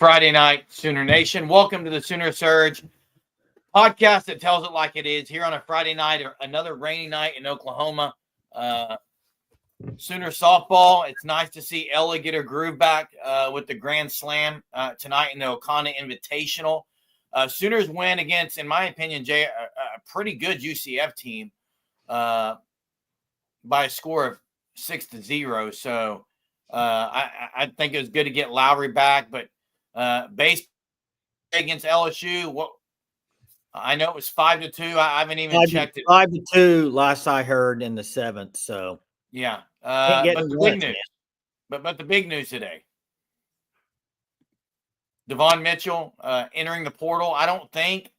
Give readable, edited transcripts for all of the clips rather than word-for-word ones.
Friday night, Sooner Nation. Welcome to the Sooner Surge podcast that tells it like it is here on a Friday night or another rainy night in Oklahoma. Sooner softball. It's nice to see Ella get her groove back with the Grand Slam tonight in the Okana Invitational. Sooners win against, in my opinion, Jay, a pretty good UCF team by a score of 6-0. So I think it was good to get Lowry back, but base against LSU, what I know it was 5-2. I haven't even checked it. 5-2 last I heard in the 7th. So yeah, but the big news, but the big news today, Davon Mitchell entering the portal. I don't think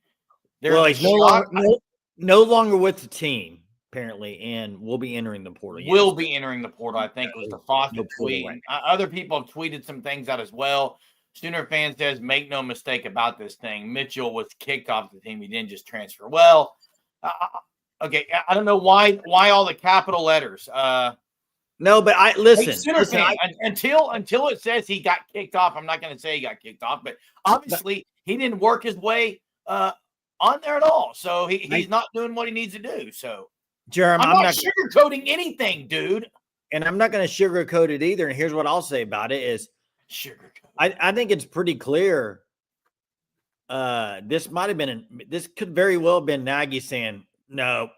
there's he's no longer with the team apparently, and will be entering the portal. Will be entering the portal. I think was the Foster tweet. Other people have tweeted some things out as well. Sooner fan says, make no mistake about this thing. Mitchell was kicked off the team. He didn't just transfer. Well, okay. I don't know why all the capital letters. No, but listen. Until it says he got kicked off, I'm not going to say he got kicked off, but obviously he didn't work his way on there at all. So he's not doing what he needs to do. So, Jeremy, I'm not sugarcoating anything, dude. And I'm not going to sugarcoat it either. And here's what I'll say about it is sugarcoat. I think it's pretty clear. This could very well have been Nagy saying, no,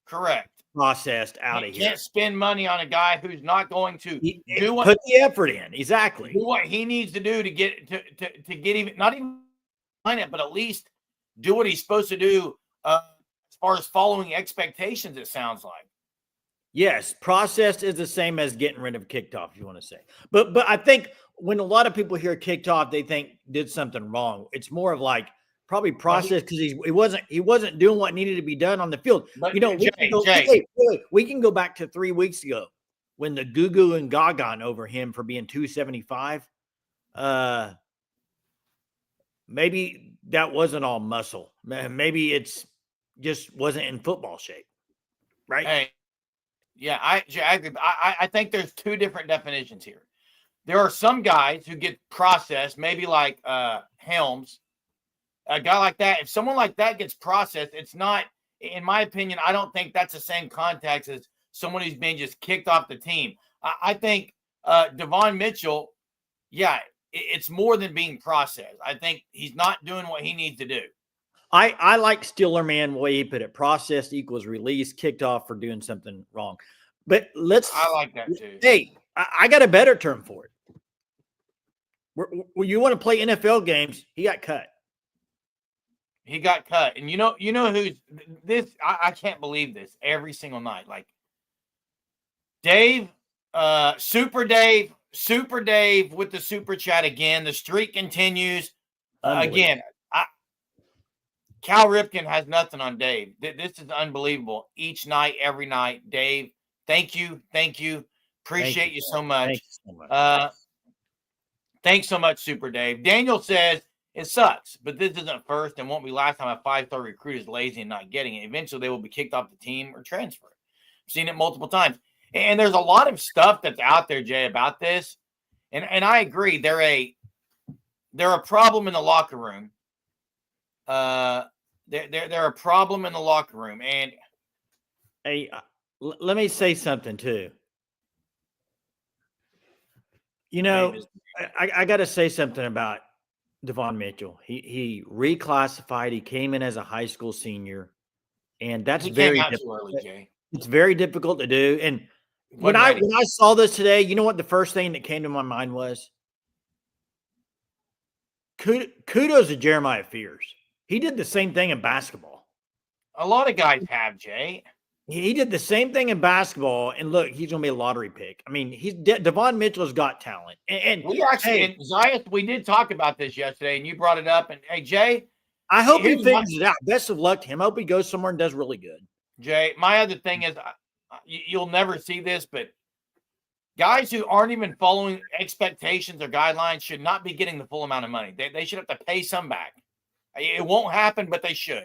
correct. Processed out of here. Can't spend money on a guy who's not going to put the effort in. Exactly. Do what he needs to do to get to get even not even line it, but at least do what he's supposed to do as far as following expectations, it sounds like. Yes, processed is the same as getting rid of kicked off, if you want to say. But I think when a lot of people hear kicked off, they think did something wrong. It's more of like probably processed because he wasn't doing what needed to be done on the field. But we can go back to 3 weeks ago when the goo and gaga over him for being 275. Maybe that wasn't all muscle. Maybe it's just wasn't in football shape, right? Hey, yeah, I think there's two different definitions here. There are some guys who get processed, maybe like Helms, a guy like that. If someone like that gets processed, it's not, in my opinion, I don't think that's the same context as someone who's been just kicked off the team. I think Devon Mitchell, yeah, it's more than being processed. I think he's not doing what he needs to do. I like Steeler Man the way he put it. Processed equals release, kicked off for doing something wrong. But I like that too. Hey, I got a better term for it. When you want to play NFL games, he got cut. He got cut. And you know who's this? I can't believe this every single night. Like Dave, Super Dave with the super chat again. The streak continues. Again, Cal Ripken has nothing on Dave. This is unbelievable. Each night, every night. Dave, thank you. Appreciate you so much. Thank you so much. Thanks so much, Super Dave. Daniel says, it sucks, but this isn't first and won't be last time a 5-star recruit is lazy and not getting it. Eventually, they will be kicked off the team or transferred. I've seen it multiple times. And there's a lot of stuff that's out there, Jay, about this. And I agree. They're a problem in the locker room. They're a problem in the locker room. And hey, let me say something too. You know, I got to say something about Devon Mitchell. He reclassified. He came in as a high school senior, and that's very difficult. Early, Jay. It's very difficult to do. And when I saw this today, you know what the first thing that came to my mind was? Kudos to Jeremiah Fears. He did the same thing in basketball. A lot of guys have, Jay. He did the same thing in basketball, and look, he's going to be a lottery pick. I mean, Devon Mitchell's got talent. And we actually, Zayas, we did talk about this yesterday, and you brought it up. And hey, Jay, I hope he figures it out. Best of luck to him. I hope he goes somewhere and does really good. Jay, my other thing is, you'll never see this, but guys who aren't even following expectations or guidelines should not be getting the full amount of money. They should have to pay some back. It won't happen, but they should.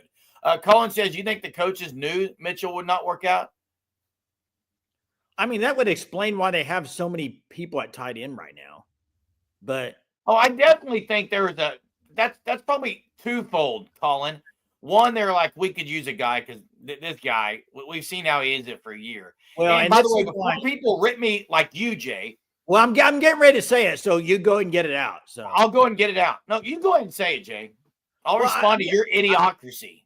Colin says, you think the coaches knew Mitchell would not work out? I mean, that would explain why they have so many people at tight end right now. But Oh, I definitely think there was that's probably twofold, Colin. One, they're like, we could use a guy because this guy, we've seen how he is it for a year. Well, And and by this the way, is before why. people rip me like you, Jay, Well, I'm getting ready to say it, so you go and get it out. So, I'll go ahead and get it out. No, you go ahead and say it, Jay. I'll well, respond to your idiocracy.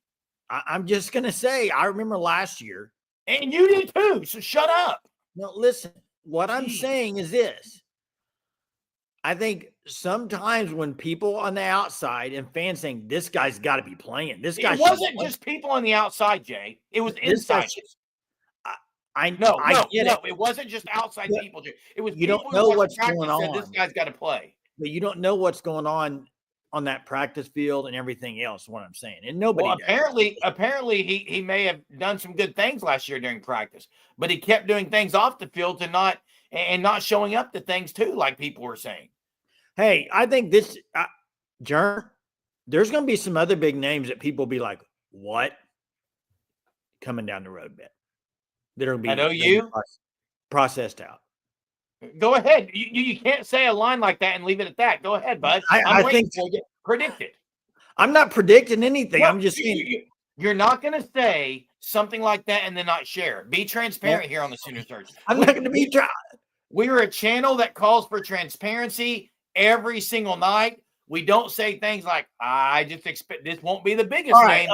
I'm just gonna say, I remember last year. And you did too, so shut up. No, listen. What I'm Jeez. saying is this. I think sometimes when people on the outside and fans saying this guy's got to be playing, this guy It wasn't just people on the outside, Jay. It was this guy inside. I No, get it. it wasn't just outside But people, Jay. It was you people don't who know watched what's practice going said this on, guy's got to play. but you don't know what's going on that practice field and everything else. What I'm saying, and nobody Well, does. apparently he may have done some good things last year during practice, but he kept doing things off the field and not showing up to things too, like people were saying. Hey, I think this, Jern, there's going to be some other big names that people will be like, what? Coming down the road bit. That are going to be processed out. Go ahead. You can't say a line like that and leave it at that. Go ahead, bud. I think predict it. I'm not predicting anything. No, I'm just saying. You're not going to say something like that and then not share it. Be transparent here on the Sooner Search. I'm not going to be trying. We're a channel that calls for transparency every single night. We don't say things like, I just expect this won't be the biggest name.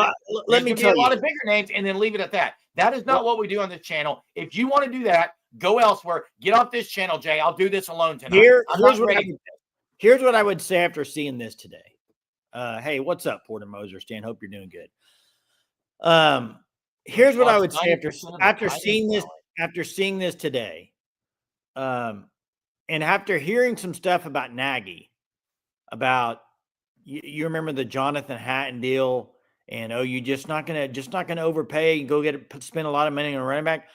Let me tell you. A lot of bigger names and then leave it at that. That is not what we do on this channel. If you want to do that, go elsewhere. Get off this channel, Jay. I'll do this alone tonight. Here's what I would say after seeing this today. Hey, what's up, Porter Moser? Stan, hope you're doing good. Here's what I would say after seeing this today. And after hearing some stuff about Nagy, about you remember the Jonathan Hatton deal, and you just not gonna overpay and go spend a lot of money on a running back.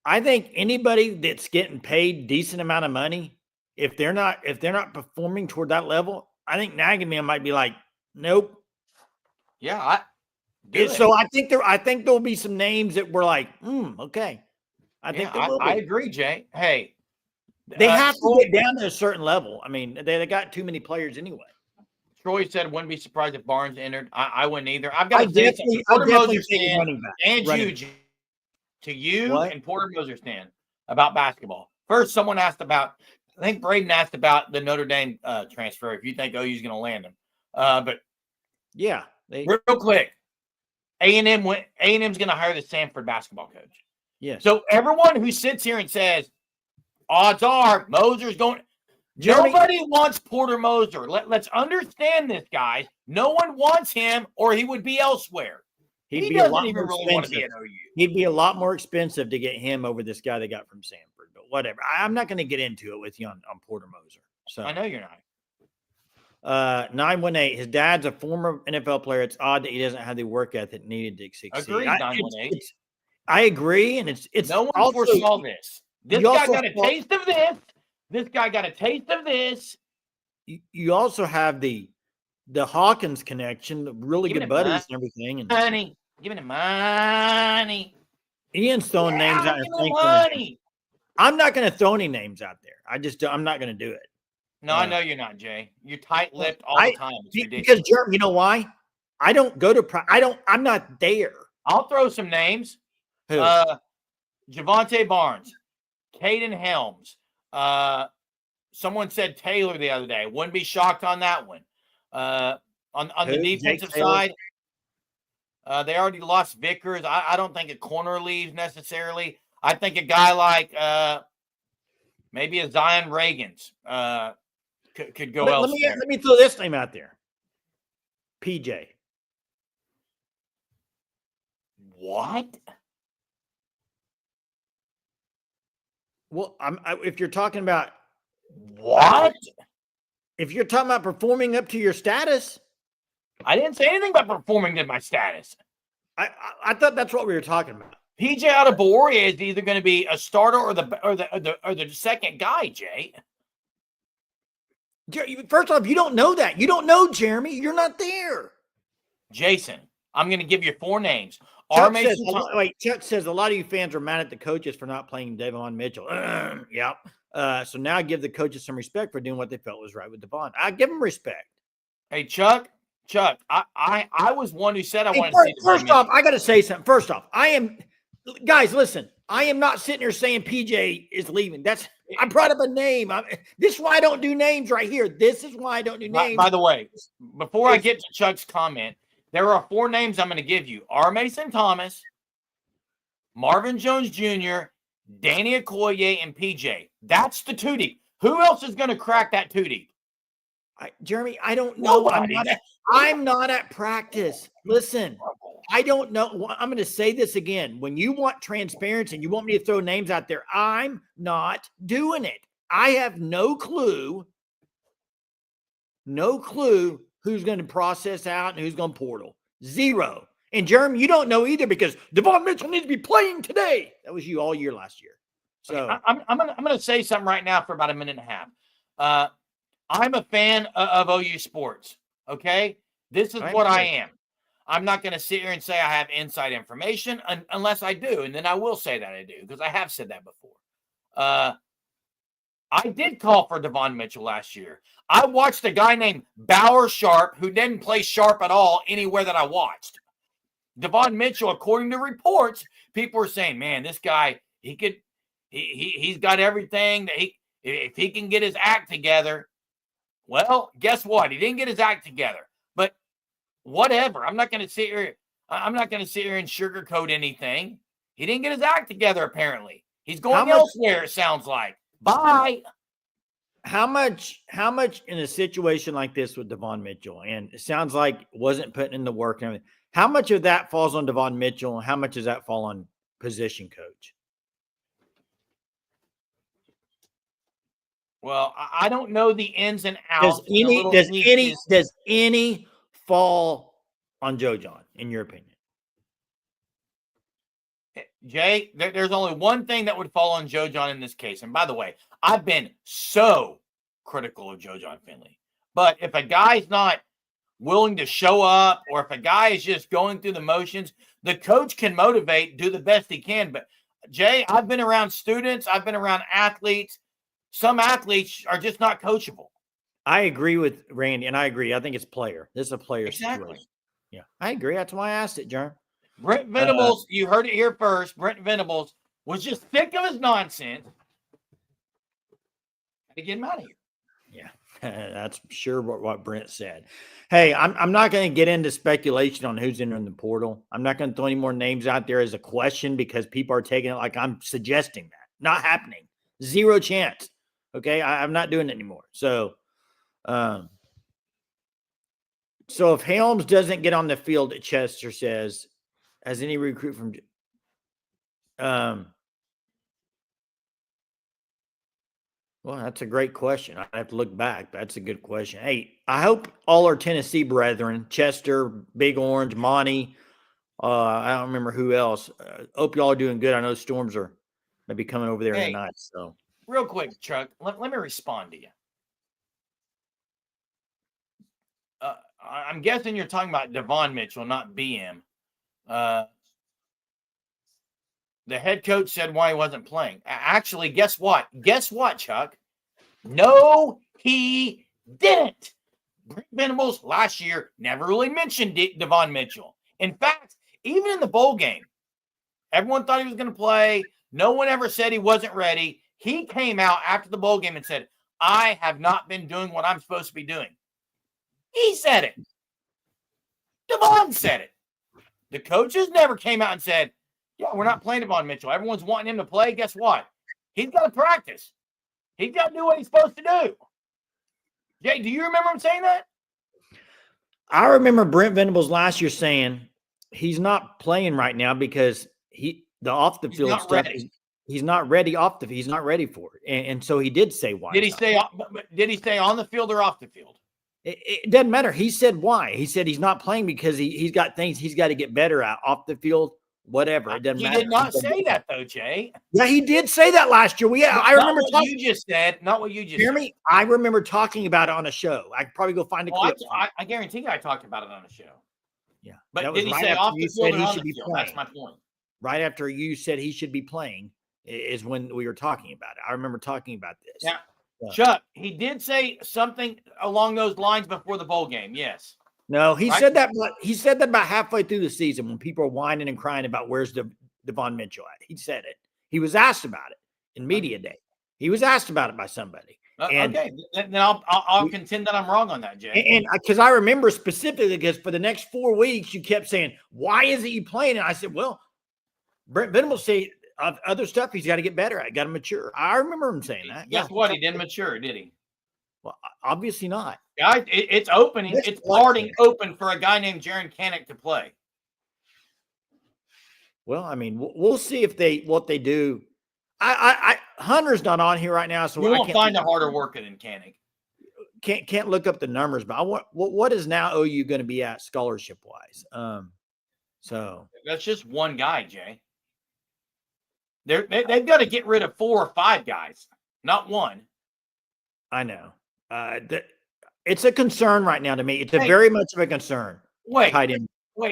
I think anybody that's getting paid decent amount of money, if they're not performing toward that level, I think Nagy might be like, nope. Yeah, I think there'll be some names that were like, okay. I agree, Jay. Hey, they have to get down to a certain level. I mean, they got too many players anyway. Troy said, "Wouldn't be surprised if Barnes entered." I wouldn't either. I've got to say something. Porter Moser stand and you and Porter Moser stand about basketball. First, someone asked about. I think Braden asked about the Notre Dame transfer. If you think OU's going to land him, but yeah, real quick, A&M's going to hire the Samford basketball coach. Yes. So everyone who sits here and says, odds are Moser's going. Nobody wants Porter Moser. Let's understand this, guys. No one wants him, or he would be elsewhere. He doesn't even really want to be at OU. He'd be a lot more expensive to get him over this guy they got from Samford. But whatever. I'm not going to get into it with you on Porter Moser. So I know you're not. 918. His dad's a former NFL player. It's odd that he doesn't have the work ethic needed to succeed. Agreed. 918. I agree, and it's no one foresaw this. This guy got a taste of this. This guy got a taste of this. You also have the Hawkins connection, the really good buddies and everything. And money, giving him money. Ian's throwing names out. Money. I'm not going to throw any names out there. I'm not going to do it. No, I know you're not, Jay. You're tight-lipped all the time. It's ridiculous. Because Jeremy, you know why? I don't go to. I'm not there. I'll throw some names. Who? Javonte Barnes, Caden Helms. Someone said Taylor the other day. Wouldn't be shocked on that one. On the defensive side, they already lost Vickers. I don't think a corner leaves necessarily. I think a guy like maybe a Zion Reagans could go elsewhere. Let me throw this name out there. PJ. What? Well, if you're talking about what? If you're talking about performing up to your status, I didn't say anything about performing to my status. I thought that's what we were talking about. PJ Adeboria is either going to be a starter or the second guy, Jay. First off, you don't know that. You don't know, Jeremy. You're not there. Jason, I'm going to give you 4 names. Chuck says a lot of you fans are mad at the coaches for not playing Davon Mitchell. Yep. So now I give the coaches some respect for doing what they felt was right with Devon. I give them respect. Hey, Chuck, I was one who said I wanted to see First off, I got to say something. First off, guys, listen, I am not sitting here saying PJ is leaving. I brought up a name. This is why I don't do names right here. This is why I don't do names. By the way, before I get to Chuck's comment, there are 4 names I'm going to give you. R. Mason Thomas, Marvin Jones Jr., Danny Okoye, and PJ. That's the 2 deep. Who else is going to crack that 2 deep? Jeremy, I don't know. I'm not at practice. Listen, I don't know. I'm going to say this again. When you want transparency and you want me to throw names out there, I'm not doing it. I have no clue who's going to process out and who's going to portal. Zero. And Jeremy, you don't know either because Devon Mitchell needs to be playing today. That was you all year last year. So I'm gonna say something right now for about a minute and a half. I'm a fan of OU sports. Okay, this is what I am. I'm not going to sit here and say I have inside information unless I do, and then I will say that I do because I have said that before. I did call for Devon Mitchell last year. I watched a guy named Bauer Sharp who didn't play sharp at all anywhere that I watched. Devon Mitchell, according to reports, people were saying, "Man, this guy, he's got everything that if he can get his act together." Well, guess what? He didn't get his act together. But whatever. I'm not going to sit here and sugarcoat anything. He didn't get his act together, apparently. He's going elsewhere, it sounds like. Bye. How much in a situation like this with Devon Mitchell, and it sounds like wasn't putting in the work and everything, how much of that falls on Devon Mitchell and how much does that fall on position coach? Well, I don't know the ins and outs. Does any fall on Joe John, in your opinion? Jay, there's only one thing that would fall on Joe John in this case. And by the way, I've been so critical of Joe John Finley. But if a guy's not willing to show up or if a guy is just going through the motions, the coach can motivate, do the best he can. But, Jay, I've been around students. I've been around athletes. Some athletes are just not coachable. I agree with Randy, and I agree. I think it's player. This is a player situation. Yeah, I agree. That's why I asked it, Jerm. Brent Venables, you heard it here first. Brent Venables was just sick of his nonsense. Had to get him out of here. Yeah, that's sure what Brent said. Hey, I'm not going to get into speculation on who's entering the portal. I'm not going to throw any more names out there as a question because people are taking it like I'm suggesting that. Not happening. Zero chance. Okay, I'm not doing it anymore. So if Helms doesn't get on the field, Chester says, as any recruit from well, that's a great question. I have to look back. That's a good question. Hey, I hope all our Tennessee brethren, Chester, Big Orange, Monty, I don't remember who else. Hope y'all are doing good. I know storms are maybe coming over there tonight. So real quick, Chuck, let me respond to you. I'm guessing you're talking about Devon Mitchell, not BM. The head coach said why he wasn't playing. Actually, guess what? Guess what, Chuck? No, he didn't. Brent Venables last year never really mentioned Devon Mitchell. In fact, even in the bowl game, everyone thought he was going to play. No one ever said he wasn't ready. He came out after the bowl game and said, I have not been doing what I'm supposed to be doing. He said it. Devon said it. The coaches never came out and said, yeah, we're not playing Devon Mitchell. Everyone's wanting him to play. Guess what? He's got to practice. He's got to do what he's supposed to do. Jay, do you remember him saying that? I remember Brent Venables last year saying he's not playing right now because the off the field stuff. He's not ready off the. He's not ready for it, and so he did say why. Did he say on the field or off the field? It doesn't matter. He said why. He said he's not playing because he's got things he's got to get better at off the field. Whatever. It doesn't matter. He did not say that though, Jay. Yeah, he did say that last year. I remember what you just said. Not what you just hear me. I remember talking about it on a show. I could probably go find a clip. I guarantee you I talked about it on a show. Yeah. But did he say off the field or on the field? That's my point. Right after you said he should be playing is when we were talking about it. I remember talking about this. Yeah. Chuck, he did say something along those lines before the bowl game. Yes. No, he said that. He said that about halfway through the season when people were whining and crying about where's Davon Mitchell at. He said it. He was asked about it in media day. He was asked about it by somebody. Okay, then I'll contend that I'm wrong on that, Jay. And because I remember specifically, because for the next 4 weeks you kept saying, "Why isn't he playing?" And I said, "Well, Brent Venables say other stuff he's got to get better at, got to mature." I remember him saying that. Guess what? He didn't mature, did he? Well, obviously not. Guys, it's opening. It's parting open for a guy named Jaron Canick to play. Well, I mean, we'll see what they do. Hunter's not on here right now, so we won't find a harder worker than Canick. Can't look up the numbers, but what is now OU going to be at scholarship wise? So that's just one guy, Jay. They've got to get rid of 4 or 5 guys, not one. I know. It's a concern right now to me. It's very much of a concern. Wait,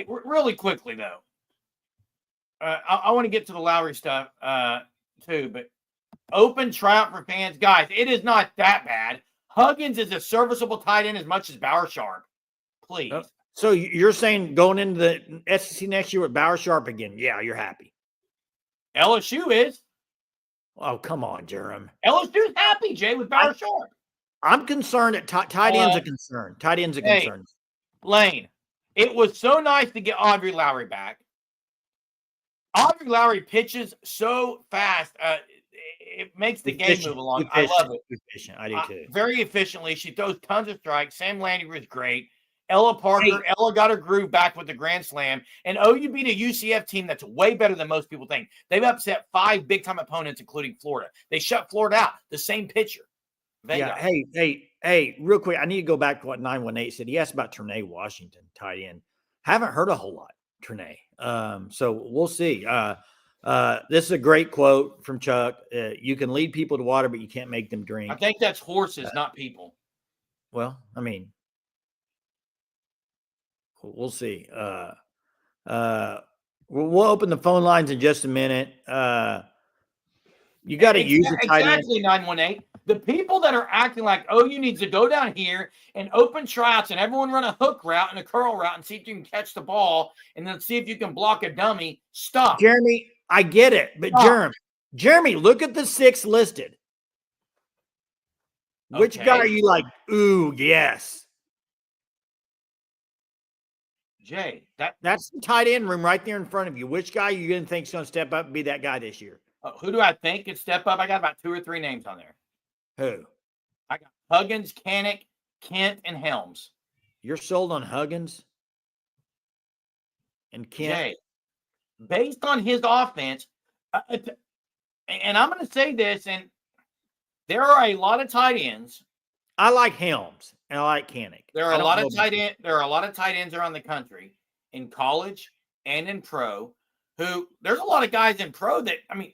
really quickly though. I want to get to the Lowry stuff too, but open tryout for fans, guys. It is not that bad. Huggins is a serviceable tight end as much as Bauer Sharp. Please. So you're saying going into the SEC next year with Bauer Sharp again? Yeah, you're happy. LSU is. Oh, come on, Jerem. LSU's happy, Jay, with Bauer Sharp. I'm concerned that tight end's a concern. Tight end's a concern. Lane, it was so nice to get Audrey Lowry back. Audrey Lowry pitches so fast. It makes the game move along. I love it. Efficient. I do too. Very efficiently. She throws tons of strikes. Sam Landy was great. Ella Parker. Ella got her groove back with the grand slam. And OU beat a UCF team that's way better than most people think. They've upset 5 big-time opponents, including Florida. They shut Florida out. The same pitcher. Hey, real quick, I need to go back to what 918 said. He asked about Trinae Washington, tight end. Haven't heard a whole lot, Trinae. So we'll see. This is a great quote from Chuck. You can lead people to water, but you can't make them drink. I think that's horses, not people. Well, I mean, we'll see. We'll open the phone lines in just a minute. You got to use a tight end. Exactly, 918. The people that are acting like, you need to go down here and open tryouts and everyone run a hook route and a curl route and see if you can catch the ball and then see if you can block a dummy. Stop. Jeremy, I get it. But Jeremy, look at the 6 listed. Okay. Which guy are you like, ooh, yes? Jay, that's the tight end room right there in front of you. Which guy are you going to think is going to step up and be that guy this year? Who do I think could step up? I got about 2 or 3 names on there. Who? I got Huggins, Canick, Kent, and Helms. You're sold on Huggins and Kent? Jay, based on his offense, and I'm going to say this, and there are a lot of tight ends. I like Helms and I like Canick. There are a lot of tight ends around the country in college and in pro who there's a lot of guys in pro that, I mean,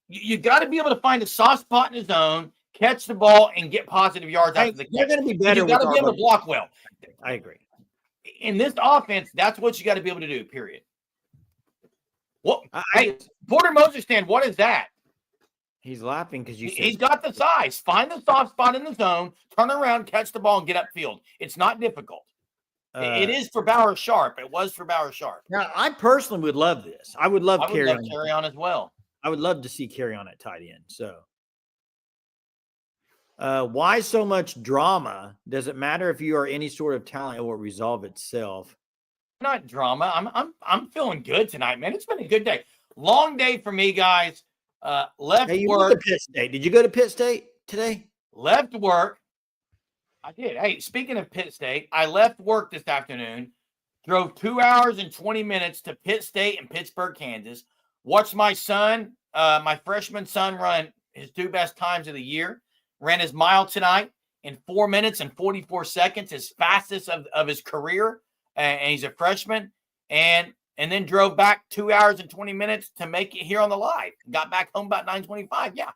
you got to be able to find a soft spot in his zone, catch the ball, and get positive yards after the catch. They're going to be better. You got to be able to block well. I agree. In this offense, that's what you got to be able to do, period. Well, Porter Moser stand, what is that? He's laughing because he's got the size. Find the soft spot in the zone, turn around, catch the ball, and get upfield. It's not difficult. It is for Bauer Sharp. It was for Bauer Sharp. Now, I personally would love this. I would love carry on as well. I would love to see carry on at tight end. So, why so much drama? Does it matter if you are any sort of talent? It will resolve itself. Not drama. I'm feeling good tonight, man. It's been a good day. Long day for me, guys. Left work. To Pitt State. Did you go to Pitt State today? Left work. I did. Hey, speaking of Pitt State, I left work this afternoon, drove 2 hours and 20 minutes to Pitt State in Pittsburgh, Kansas. Watched my son, my freshman son, run his 2 best times of the year. Ran his mile tonight in 4 minutes and 44 seconds, his fastest of his career. And he's a freshman. And then drove back 2 hours and 20 minutes to make it here on the live. Got back home about 9:25. Yeah.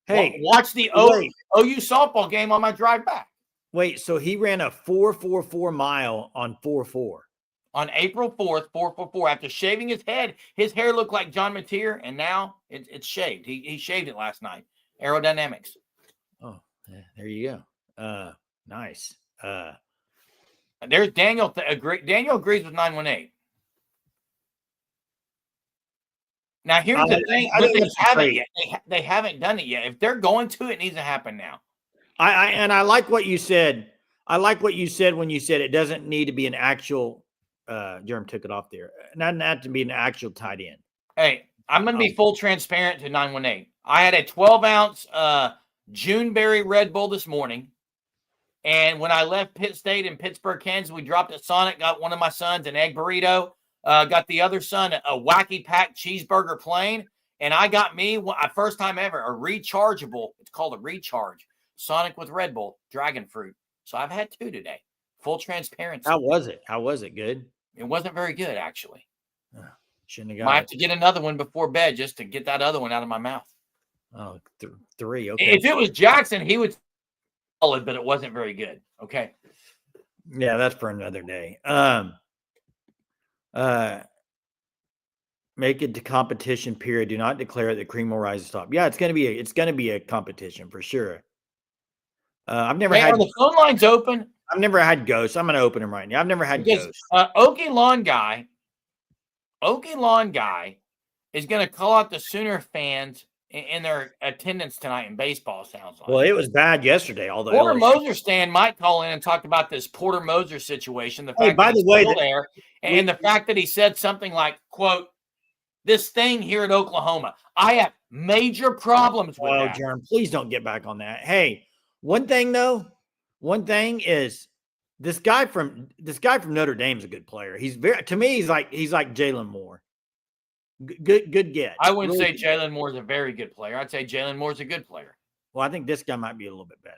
Hey, watch the OU softball game on my drive back. Wait, so he ran a 4.44 mile on 4.4. on April 4th, 444. After shaving his head, his hair looked like John Mateer, and now it's shaved. He shaved it last night. Aerodynamics. Oh, there you go. Nice. There's Daniel. Daniel agrees with 918. Now here's the thing, but they haven't yet. They haven't done it yet. If they're going to, it needs to happen now. I like what you said. I like what you said when you said it doesn't need to be an actual. Jerm took it off there. Not have to be an actual tight end. Hey, I'm going to be full transparent to 918. I had a 12-ounce Juneberry Red Bull this morning, and when I left Pitt State in Pittsburgh, Kansas, we dropped at Sonic. Got one of my sons an egg burrito. Got the other son a Wacky Pack cheeseburger plain, and I got me a first time ever a rechargeable. It's called a recharge Sonic with Red Bull dragon fruit. So I've had 2 today. Full transparency. How was it? How was it? Good. It wasn't very good, actually. Shouldn't have got. Might have to get another one before bed just to get that other one out of my mouth. Oh, 3. Okay. If it was Jackson, he would solid, but it wasn't very good. Okay. Yeah, that's for another day. Make it to competition period. Do not declare the cream will rise to top. Yeah, it's gonna be a competition for sure. I've never had. Are the phone lines open? I've never had ghosts. I'm gonna open them right now. I've never had ghosts. Okie Lawn Guy is gonna call out the Sooner fans in their attendance tonight in baseball. Sounds like. Well, it was bad yesterday. Although Porter Moser stand might call in and talk about this Porter Moser situation. The fact that he's still there, and the fact that he said something like, "quote this thing here at Oklahoma, I have major problems with that." Jerm, please don't get back on that. Hey, one thing is this guy from Notre Dame is a good player. He's to me, he's like Jalen Moore. Good get. I wouldn't say Jalen Moore is a very good player. I'd say Jalen Moore is a good player. Well, I think this guy might be a little bit better.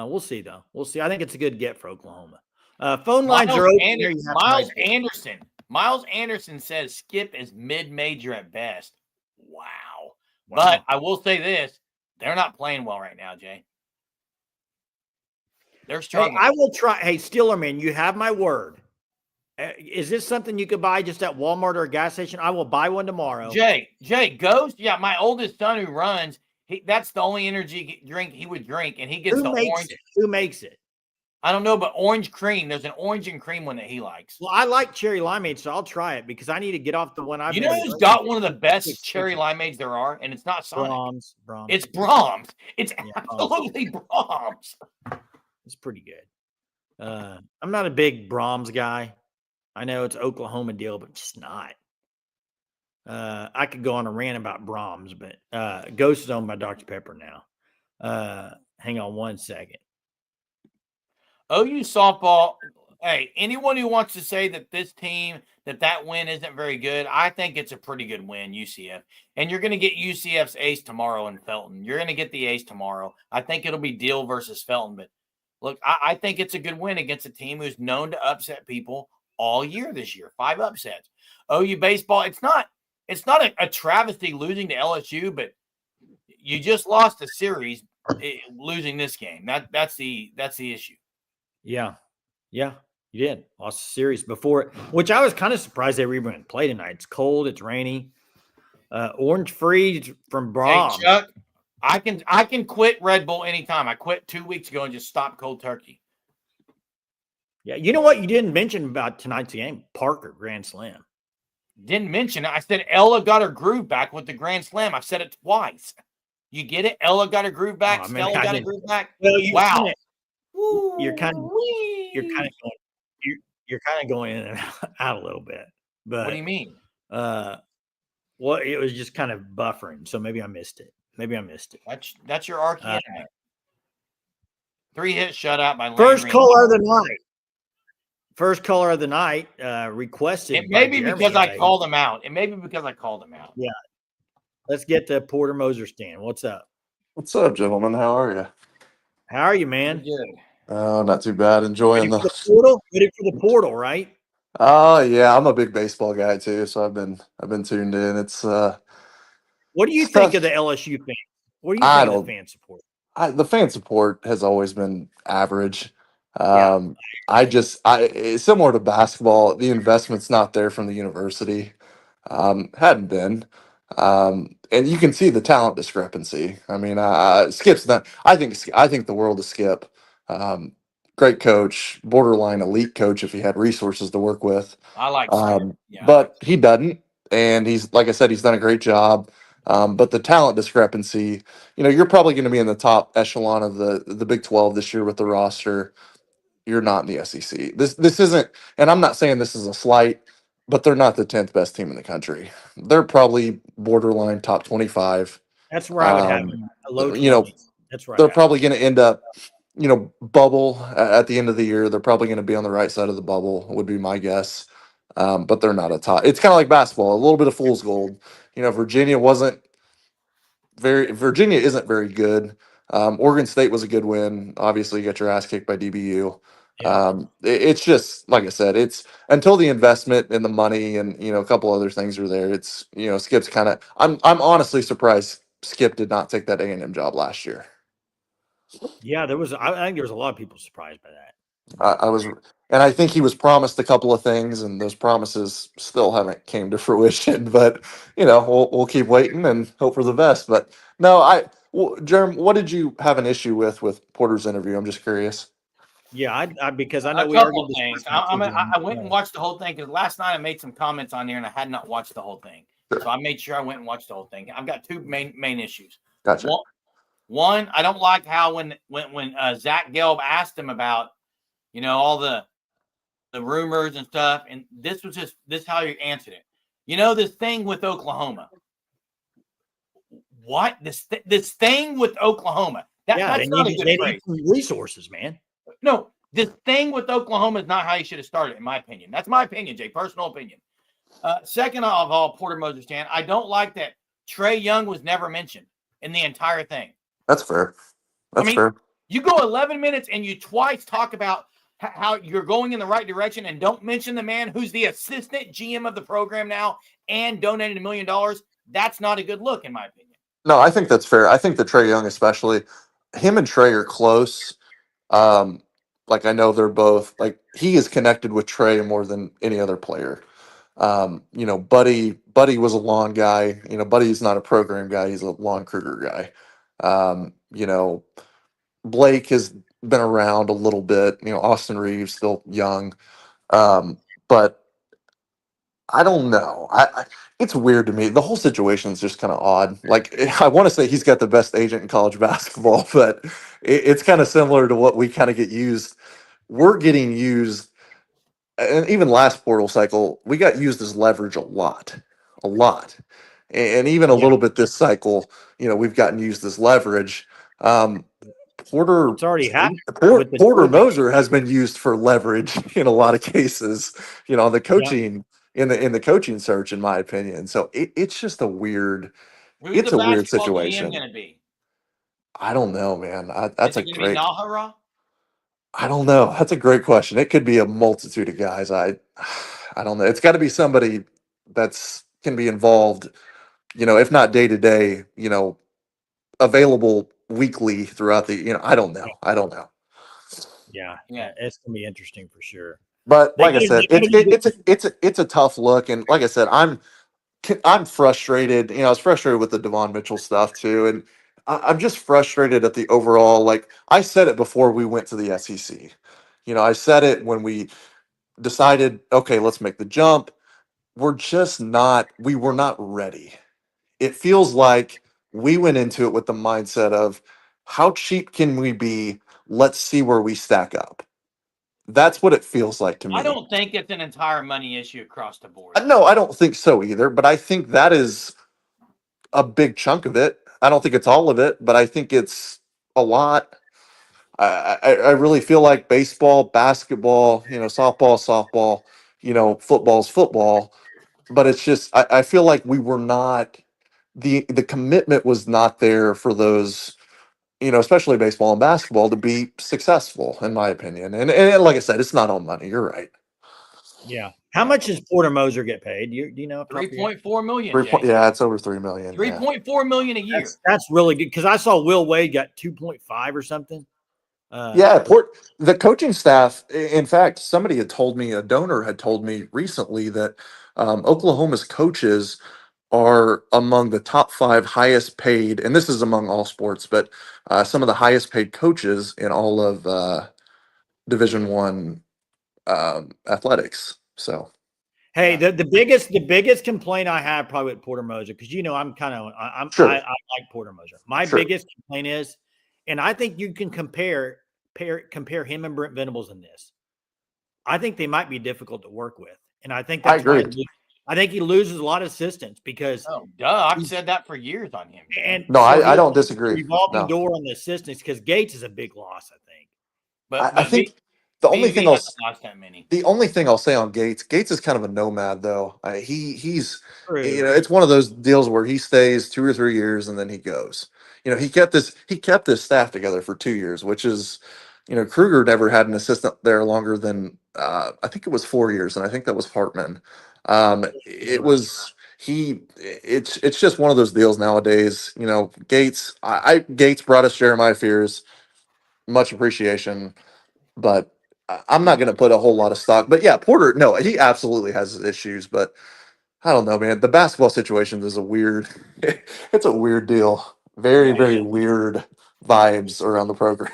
We'll see, though. We'll see. I think it's a good get for Oklahoma. Phone lines are open. Miles Anderson says Skip is mid-major at best. Wow. But I will say this. They're not playing well right now, Jay. They're struggling. Hey, I will try. Hey, Steelerman, you have my word. Is this something you could buy just at Walmart or a gas station? I will buy one tomorrow. Jay, Ghost. Yeah, my oldest son who runs, that's the only energy drink he would drink, and he gets the orange. Who makes it? I don't know, but orange cream. There's an orange and cream one that he likes. Well, I like cherry limeade, so I'll try it because I need to get off the one I've. You know who's got one of the best cherry limeades there are, and it's not Sonic. Brahms. It's Brahms. It's absolutely Brahms. It's pretty good. I'm not a big Brahms guy. I know it's an Oklahoma deal, but just not. I could go on a rant about Brahms, but Ghost is owned by Dr. Pepper now. Hang on one second. OU softball. Hey, anyone who wants to say that this team, that win isn't very good, I think it's a pretty good win, UCF. And you're going to get UCF's ace tomorrow in Felton. You're going to get the ace tomorrow. I think it'll be Deal versus Felton. But look, I think it's a good win against a team who's known to upset people all year this year. 5 upsets. OU baseball, it's not a travesty losing to LSU, but you just lost a series losing this game. That's the issue. Yeah, you did. Lost a series before, which I was kind of surprised they were even going to play tonight. It's cold, it's rainy. Orange freeze from Brahms. Hey, Chuck, I can quit Red Bull anytime. I quit 2 weeks ago and just stopped cold turkey. Yeah, you know what you didn't mention about tonight's game? Parker Grand Slam. Didn't mention it. I said Ella got her groove back with the Grand Slam. I've said it twice. You get it? Ella got her groove back. Stella got her groove back. Well, wow. You're kind of going in and out a little bit. But what do you mean? Well, it was just kind of buffering, so maybe I missed it. That's your arch enemy. 3 hit shutout by First caller of the night requested. It may be because I called him out. Yeah. Let's get to Porter Moser stand. What's up? What's up, gentlemen? How are you? How are you, man? Good. Oh, not too bad. Enjoying the portal. Ready for the portal, right? Oh, yeah. I'm a big baseball guy too, so I've been tuned in. It's what do you think of the LSU fans? What do you think of the fan support? The fan support has always been average. Yeah. It's similar to basketball. The investment's not there from the university. Hadn't been. And you can see the talent discrepancy. I mean, Skip's not. I think the world of Skip. Great coach, borderline elite coach if he had resources to work with. I like Skip. Yeah, But he doesn't, and he's like I said, he's done a great job. But the talent discrepancy, you're probably going to be in the top echelon of the Big 12 this year with the roster. You're not in the SEC. This isn't, and I'm not saying this is a slight, but they're not the 10th best team in the country. They're probably borderline top 25. That's where I would have Um, him, a low you know, 20s. That's where I'd they're have him. probably going to end up, bubble at the end of the year. They're probably going to be on the right side of the bubble, would be my guess. But they're not a top. It's kind of like basketball, a little bit of fool's gold. Virginia isn't very good. Oregon State was a good win. Obviously, you got your ass kicked by DBU. Yeah. It's just like I said. It's until the investment and the money and a couple other things are there. It's Skip's kind of. I'm honestly surprised Skip did not take that A&M job last year. Yeah, I think there was a lot of people surprised by that. I was, and I think he was promised a couple of things, and those promises still haven't came to fruition. But we'll keep waiting and hope for the best. But no, Jerem, what did you have an issue with Porter's interview? I'm just curious. Yeah, because I know a we couple argued this things. question. I went and watched the whole thing because last night I made some comments on there and I had not watched the whole thing. Sure. So I made sure I went and watched the whole thing. I've got two main issues. Gotcha. One, I don't like how when Zach Gelb asked him about all the rumors and stuff, and this how you answered it. This thing with Oklahoma. What this thing with Oklahoma? That's not a good phrase. Need resources, man. No, this thing with Oklahoma is not how you should have started, in my opinion. That's my opinion, Jay. Personal opinion. Second of all, Porter Moser stand. I don't like that Trae Young was never mentioned in the entire thing. That's fair. Fair. You go 11 minutes and you twice talk about how you're going in the right direction and don't mention the man who's the assistant GM of the program now and donated $1 million. That's not a good look, in my opinion. No, I think that's fair. I think that Trae Young, especially, him and Trae are close. Like I know they're both he is connected with Trae more than any other player. Buddy was a lawn guy. Buddy's not a program guy. He's a Lon Kruger guy. Blake has been around a little bit. Austin Reeves still young, but I don't know. It's weird to me. The whole situation is just kind of odd. I want to say he's got the best agent in college basketball, but it's kind of similar to what we kind of get used. We're getting used, and even last portal cycle, we got used as leverage a lot, and even a little bit this cycle. We've gotten used as leverage. Porter, it's already happened. Porter Moser has been used for leverage in a lot of cases. The coaching in the coaching search, in my opinion. So it's just a weird. It's a weird situation. Going to be? I don't know, man. That's a great. Nahara? I don't know. That's a great question. It could be a multitude of guys. I don't know. It's got to be somebody that's can be involved. If not day to day, available weekly throughout the. I don't know. Yeah, it's gonna be interesting for sure. But like I said, it's a tough look, and like I said, I'm frustrated. I was frustrated with the Davon Mitchell stuff too, and I'm just frustrated at the overall. I said it before we went to the SEC. I said it when we decided, okay, let's make the jump. We were not ready. It feels like we went into it with the mindset of how cheap can we be? Let's see where we stack up. That's what it feels like to me. I don't think it's an entire money issue across the board. No, I don't think so either. But I think that is a big chunk of it. I don't think it's all of it, but I think it's a lot. I really feel like baseball, basketball, softball, football's football. But it's just I feel like we were not the commitment was not there for those. Especially baseball and basketball to be successful, in my opinion. And like I said, it's not all money. You're right. Yeah. How much does Porter Moser get paid? Do you know? $3.4 million. Yeah, it's over $3 million. $3.4 million a year. That's really good because I saw Will Wade got 2.5 or something. Yeah, the coaching staff. In fact, somebody had told me, a donor had told me recently that Oklahoma's coaches are among the top 5 highest paid, and this is among all sports, but some of the highest paid coaches in all of Division One athletics. So Hey, Yeah. the biggest complaint I have probably with Porter Moser, because I'm kind of I sure, like Porter Moser. My sure, biggest complaint is, and I think you can compare him and Brent Venables in this. I think they might be difficult to work with, and I think I that's why agree. I think he loses a lot of assistance because Oh, duh. I've said that for years on him. and No, so I he's don't a disagree. revolving No, door on the assistants because Gates is a big loss, I think. But I think the only thing BV I'll hasn't lost that many. The only thing I'll say on Gates is kind of a nomad though. He's True. it's one of those deals where he stays 2 or 3 years and then he goes. He kept this staff together for 2 years, which is, Kruger never had an assistant there longer than I think it was 4 years, and I think that was Hartman. It Right. was it's just one of those deals nowadays. Gates Gates brought us Jeremiah Fears, much appreciation, but I'm not going to put a whole lot of stock. But yeah, Porter, no, he absolutely has his issues. But I don't know, man. The basketball situation is a weird. It's a weird deal. Very, Yeah. very weird vibes around the program.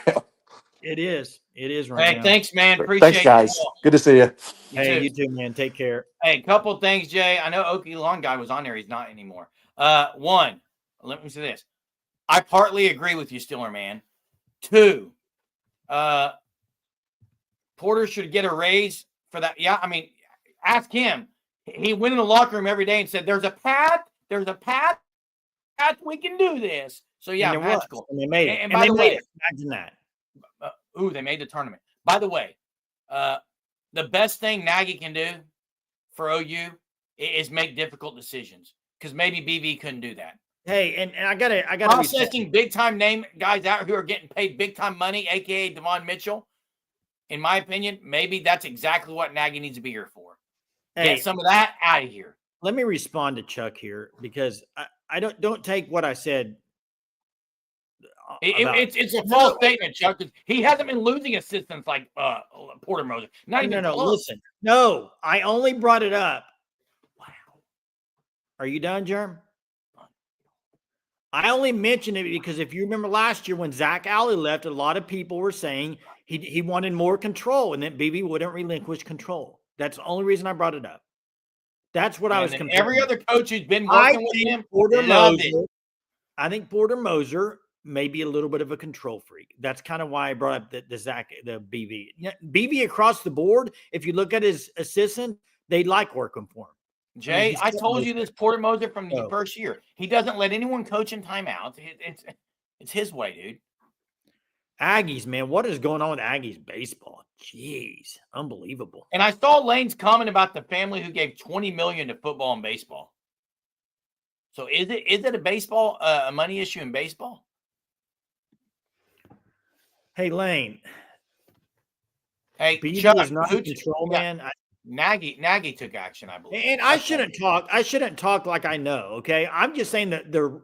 It is. It is right Hey, now. thanks, man. Thanks, Appreciate the guys. call. Good to see you. You Hey, too. you too, man. Take care. Hey, couple things, Jay. I know Okie Long guy was on there. He's not anymore. One, let me say this. I partly agree with you, Stiller, man. Two, Porter should get a raise for that. Yeah, I mean, ask him. He went in the locker room every day and said, "There's a path. There's a path. We can do this." So yeah, And there was, magical. and they made it. And And by they the made way, it. Imagine that. they made the tournament. By the way, the best thing Nagy can do for OU is make difficult decisions, because maybe BV couldn't do that. Hey, and I gotta Processing big time name guys out who are getting paid big time money, aka Davon Mitchell. In my opinion, maybe that's exactly what Nagy needs to be here for. Hey, Get some of that out of here. let me respond to Chuck here because I don't take what I said. It's a false statement, Chuck. He hasn't been losing assistants like Porter Moser. Not even No. close. Listen, no, I only brought it up. Wow. Are you done, Jerm? I only mentioned it because if you remember last year when Zach Alley left, a lot of people were saying he wanted more control and that BB wouldn't relinquish control. That's the only reason I brought it up. That's what I was comparing. Every other coach who's been working with him, I think Porter Moser may be a little bit of a control freak. That's kind of why I brought up the BV. BV across the board, if you look at his assistant, they like working for him. Jay, I told you this Porter Moser from the first year. He doesn't let anyone coach in timeouts. It's his way, dude. Aggies, man, what is going on with Aggies baseball? Jeez, unbelievable. And I saw Lane's comment about the family who gave $20 million to football and baseball. So is it a baseball a money issue in baseball? Hey, Lane. Hey, Chuck, is not in control, man. Nagy took action, I believe. And I shouldn't talk like I know. Okay, I'm just saying that the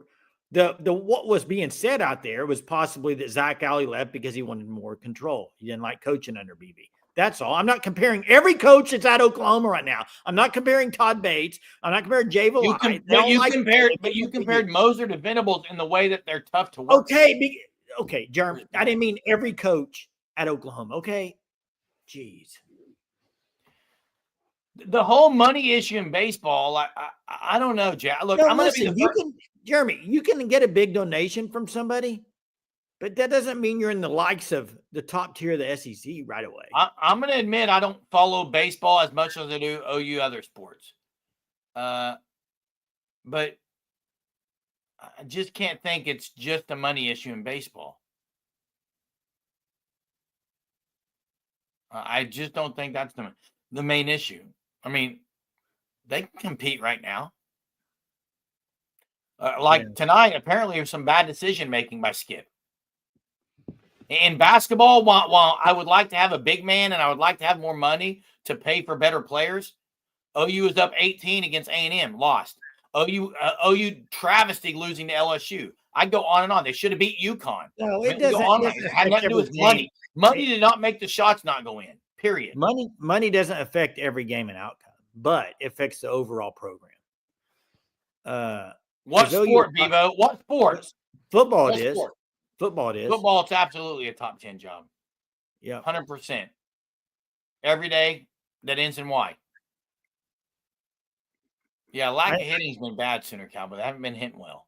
what was being said out there was possibly that Zach Alley left because he wanted more control. He didn't like coaching under BB. That's all. I'm not comparing every coach that's at Oklahoma right now. I'm not comparing Todd Bates. I'm not comparing Jay Valai. You compared Moser to Venables in the way that they're tough to work. Okay, Jeremy. I didn't mean every coach at Oklahoma. Okay, jeez. The whole money issue in baseball, I don't know, Jack. Look, I'm going to be Jeremy, you can get a big donation from somebody, but that doesn't mean you're in the likes of the top tier of the SEC right away. I'm going to admit I don't follow baseball as much as I do OU other sports. But I just can't think it's just a money issue in baseball. I just don't think that's the main issue. I mean, they can compete right now. Tonight, apparently there's some bad decision making by Skip. In basketball, while I would like to have a big man and I would like to have more money to pay for better players, OU is up 18 against A&M, lost. OU travesty losing to LSU. I go on and on. They should have beat UConn. No, it doesn't. It had nothing to do with money. Money did not make the shots not go in. Period. Money doesn't affect every game and outcome, but it affects the overall program. What sport, Bevo? What sports? Football What it is. sport? Football it is. Football, it's absolutely a top 10 job. Yeah. 100%. Every day that ends in Y. Yeah, lack of hitting's been bad, Sooner Cowboy. They haven't been hitting well.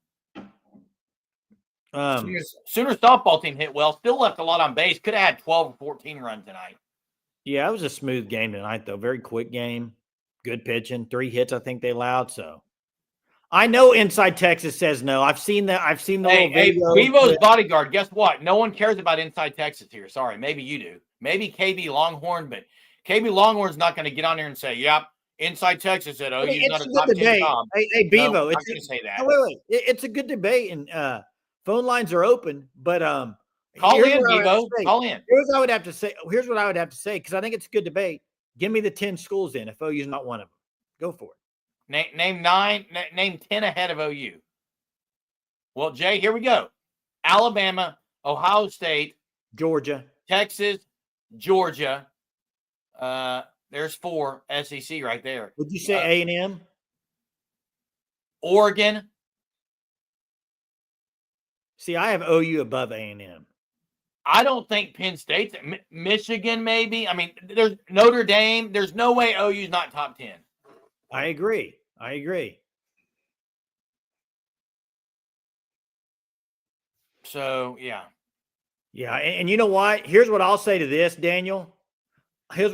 Sooner softball team hit well. Still left a lot on base. Could have had 12 or 14 runs tonight. Yeah, it was a smooth game tonight, though. Very quick game. Good pitching. 3 hits, I think they allowed. So I know Inside Texas says no. I've seen that. I've seen the little video. Bevo's bodyguard. Guess what? No one cares about Inside Texas here. Sorry. Maybe you do. Maybe KB Longhorn, but KB Longhorn's not going to get on there and say, yep, Inside Texas said, you're not a top 10 job. Hey, Bevo. No, it's going to say that. Wait. It's a good debate, and phone lines are open, but call in, Bevo. Call in. Here's what I would have to say. Here's what I would have to say, because I think it's a good debate. Give me the 10 schools in if OU's not one of them. Go for it. Name 9. Name 10 ahead of OU. Well, Jay, here we go. Alabama, Ohio State, Georgia, Texas, Georgia. There's 4 SEC right there. Would you say A&M? Oregon. See, I have OU above A&M. I don't think Penn State's Michigan, maybe. I mean, there's Notre Dame. There's no way OU's not top 10. I agree. So, yeah. Yeah, and you know what? Here's what I'll say to this, Daniel. You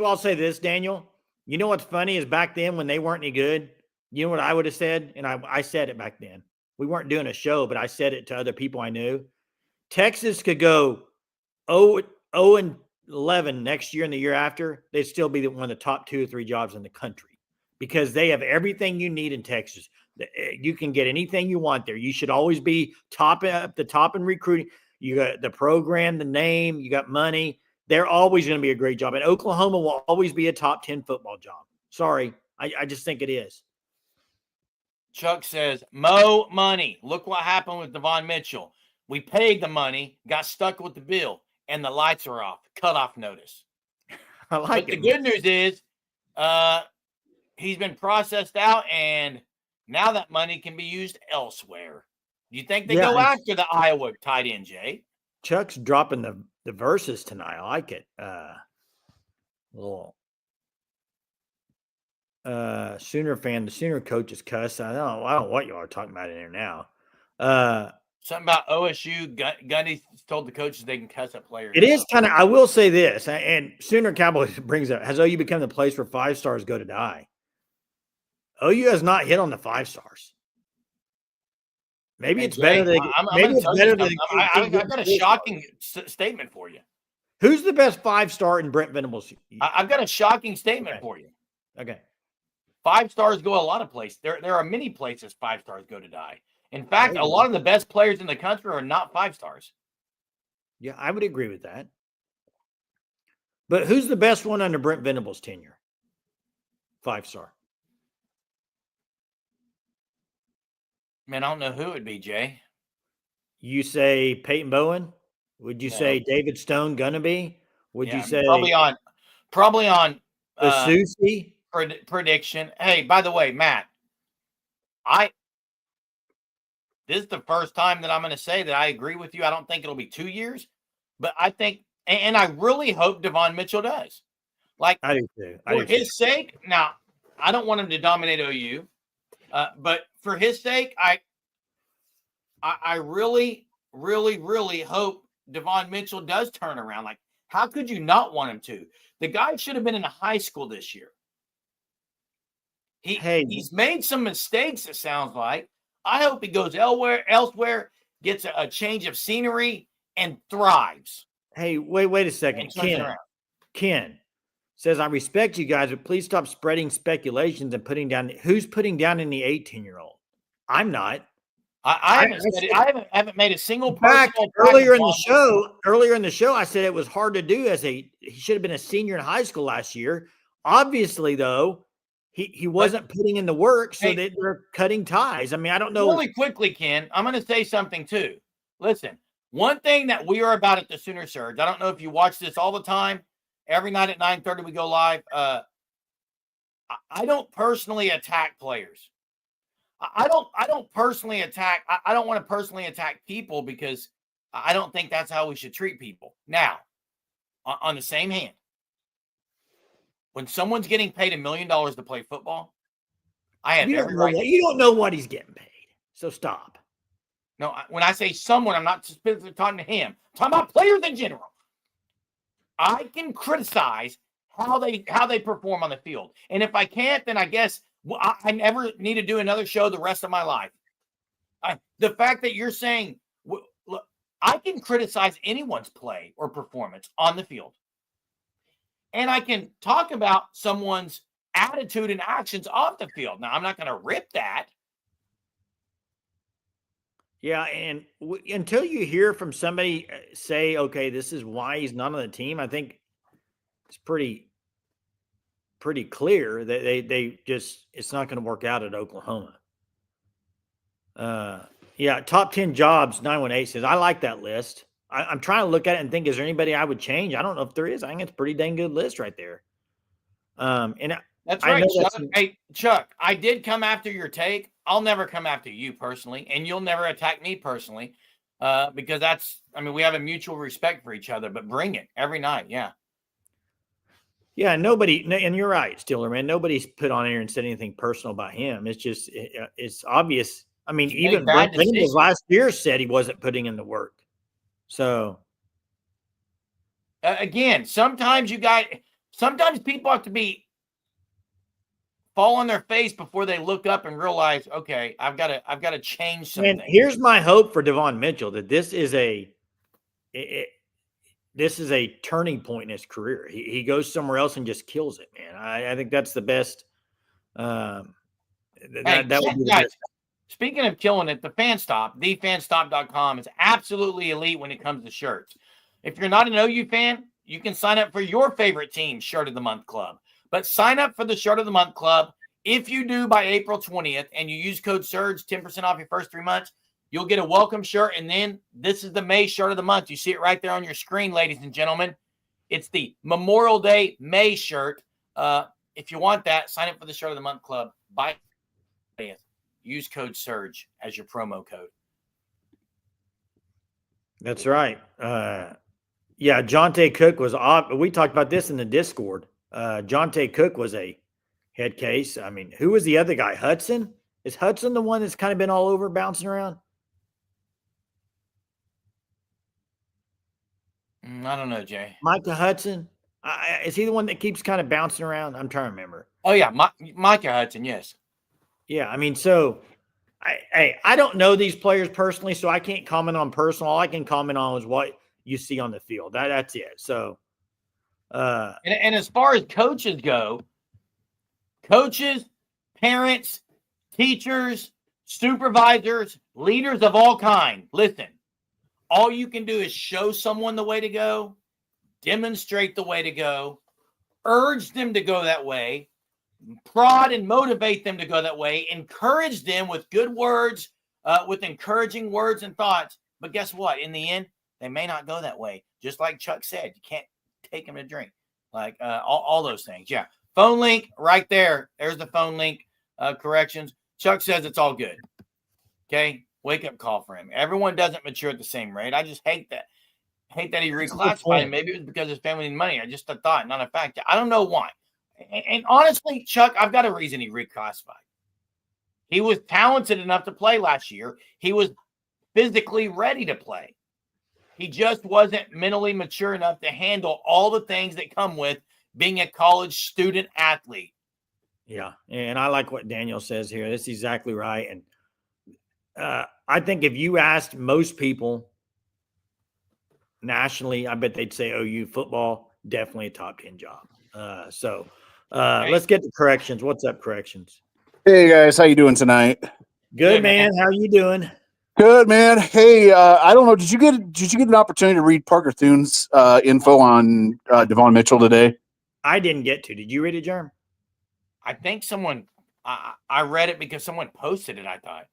know what's funny is back then when they weren't any good, you know what I would have said? And I said it back then. We weren't doing a show, but I said it to other people I knew. Texas could go 0-11 next year and the year after. They'd still be one of the top 2 or 3 jobs in the country because they have everything you need in Texas. You can get anything you want there. You should always be top in recruiting. You got the program, the name, you got money. They're always going to be a great job. And Oklahoma will always be a top 10 football job. Sorry. I just think it is. Chuck says, Mo money. Look what happened with Davon Mitchell. We paid the money, got stuck with the bill, and the lights are off. Cutoff notice. I like but it. The good news is he's been processed out, and now that money can be used elsewhere. Do you think they go after the Iowa tight end, Jay? Chuck's dropping the verses tonight. I like it. Little Sooner fan, the Sooner coaches cuss. I don't know what y'all are talking about in here now. Something about OSU. Gundy told the coaches they can cuss at players. It is kind of. I will say this, and Sooner Cowboys brings up: has OU become the place where 5 stars go to die? OU has not hit on the 5 stars. Maybe it's better than. Maybe it's better than. I've got a shocking statement for you. Who's the best 5-star in Brent Venables? I've got a shocking statement for you. Okay. 5 stars go a lot of places. There are many places 5 stars go to die. In fact, a lot of the best players in the country are not 5 stars. Yeah, I would agree with that. But who's the best one under Brent Venables' tenure? 5-star. Man, I don't know who it would be, Jay. You say Peyton Bowen? Would you say David Stone gonna be? Would you say probably on Susie? Prediction. Hey, by the way, Matt, this is the first time that I'm going to say that I agree with you. I don't think it'll be 2 years, but I think, and I really hope Devon Mitchell does. Like, I do too. For his sake, now, I don't want him to dominate OU, but for his sake, I really, really, really hope Devon Mitchell does turn around. Like, how could you not want him to? The guy should have been in high school this year. He's made some mistakes, it sounds like. I hope he goes elsewhere, gets a change of scenery, and thrives. Hey, wait a second. Ken says, I respect you guys, but please stop spreading speculations and putting down. Who's putting down in the 18-year-old? I'm not. I haven't made a single fact. Earlier in the show, I said it was hard to do he should have been a senior in high school last year. Obviously, though, he wasn't putting in the work, so that they're cutting ties. I mean, I don't know. Really quickly, Ken, I'm going to say something too. Listen, One thing that we are about at the Sooner Surge, I don't know if you watch this all the time. Every night at 9:30 we go live. I don't personally attack players. I don't personally attack. I don't want to personally attack people because I don't think that's how we should treat people. Now, on the same hand, when someone's getting paid $1 million to play football, I have every right. You don't know what he's getting paid, so stop. No, when I say someone, I'm not specifically talking to him. I'm talking about players in general. I can criticize how they perform on the field, and if I can't, then I guess I never need to do another show the rest of my life. The fact that you're saying, look, I can criticize anyone's play or performance on the field, and I can talk about someone's attitude and actions off the field. Now, I'm not going to rip that. Yeah, and until you hear from somebody say, okay, this is why he's not on the team, I think it's pretty clear that they just, it's not going to work out at Oklahoma. Yeah, top 10 jobs, 918 says, I like that list. I'm trying to look at it and think, is there anybody I would change? I don't know if there is. I think it's a pretty dang good list right there. And that's right, Chuck. Hey, Chuck, I did come after your take. I'll never come after you personally, and you'll never attack me personally, because we have a mutual respect for each other, but bring it every night. Yeah. Yeah, nobody, and you're right, Steeler, man. Nobody's put on here and said anything personal about him. It's just, it's obvious. I mean, even Brent Venables last year said he wasn't putting in the work. So, again, sometimes people have to fall on their face before they look up and realize, okay, I've got to change something. And here's my hope for Devon Mitchell, that this is a turning point in his career. He goes somewhere else and just kills it, man. I think that's the best. That would be the best. Speaking of killing it, the thefanstop.com is absolutely elite when it comes to shirts. If you're not an OU fan, you can sign up for your favorite team's Shirt of the Month Club. But sign up for the Shirt of the Month Club. If you do by April 20th and you use code SURGE, 10% off your first 3 months, you'll get a welcome shirt. And then this is the May Shirt of the Month. You see it right there on your screen, ladies and gentlemen. It's the Memorial Day May shirt. If you want that, sign up for the Shirt of the Month Club. Buy it. Use code SURGE as your promo code. That's right. Yeah, Jonte Cook was off. We talked about this in the Discord. Jonte Cook was a head case. I mean, who was the other guy? Hudson? Is Hudson the one that's kind of been all over bouncing around? I don't know, Jay. Micah Hudson? Is he the one that keeps kind of bouncing around? I'm trying to remember. Oh, yeah. Micah Hudson, yes. Yeah, I mean, so I don't know these players personally, so I can't comment on personal. All I can comment on is what you see on the field. That's it. So, and as far as coaches go, coaches, parents, teachers, supervisors, leaders of all kinds, listen, all you can do is show someone the way to go, demonstrate the way to go, urge them to go that way, prod and motivate them to go that way, encourage them with good words, with encouraging words and thoughts. But guess what? In the end, they may not go that way. Just like Chuck said, you can't take them to drink. Like all those things. Yeah. Phone link right there. There's the phone link. Corrections. Chuck says it's all good. Okay. Wake up call for him. Everyone doesn't mature at the same rate. I just hate that. Hate that he reclassified. Maybe it was because his family needed money. I just a thought, not a fact. I don't know why. And honestly, Chuck, I've got a reason he reclassified. He was talented enough to play last year. He was physically ready to play. He just wasn't mentally mature enough to handle all the things that come with being a college student athlete. Yeah, and I like what Daniel says here. That's exactly right. And I think if you asked most people nationally, I bet they'd say OU football, definitely a top 10 job. Let's get to corrections. What's up, corrections? Hey guys, how you doing tonight? Good, man. How you doing? Good, man. Hey, I don't know. Did you get an opportunity to read Parker Thune's info on Devon Mitchell today? I didn't get to. Did you read it, Jerm? I think someone. I read it because someone posted it. I thought.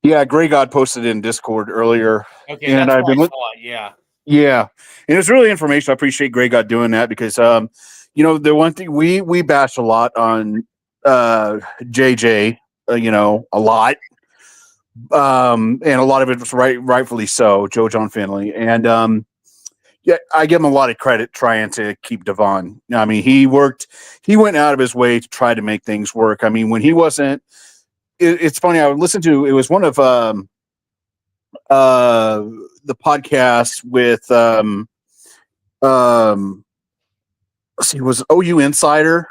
Yeah, Gray God posted in Discord earlier. Okay, And that's I've where been I saw it. Yeah. Yeah, and it's really information. I appreciate Gray God doing that because, the one thing we bash a lot on JJ, a lot, and a lot of it was rightfully so, Joe John Finley, and yeah, I give him a lot of credit trying to keep Devon. I mean, he went out of his way to try to make things work. I mean, when he wasn't, it's funny. I would listen to it was one of the podcast with let's see, it was OU Insider.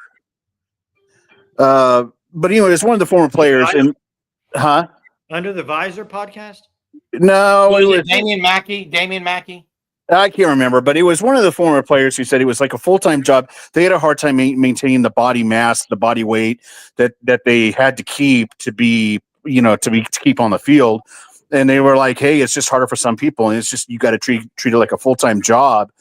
But anyway, it's one of the former players, and Under the Visor podcast. no, it was Damian Mackey. Damian Mackey. I can't remember, but it was one of the former players who said it was like a full-time job. They had a hard time maintaining the body mass, the body weight that they had to keep to be, to keep on the field. And they were like, hey, it's just harder for some people. And it's just, you got to treat it like a full-time job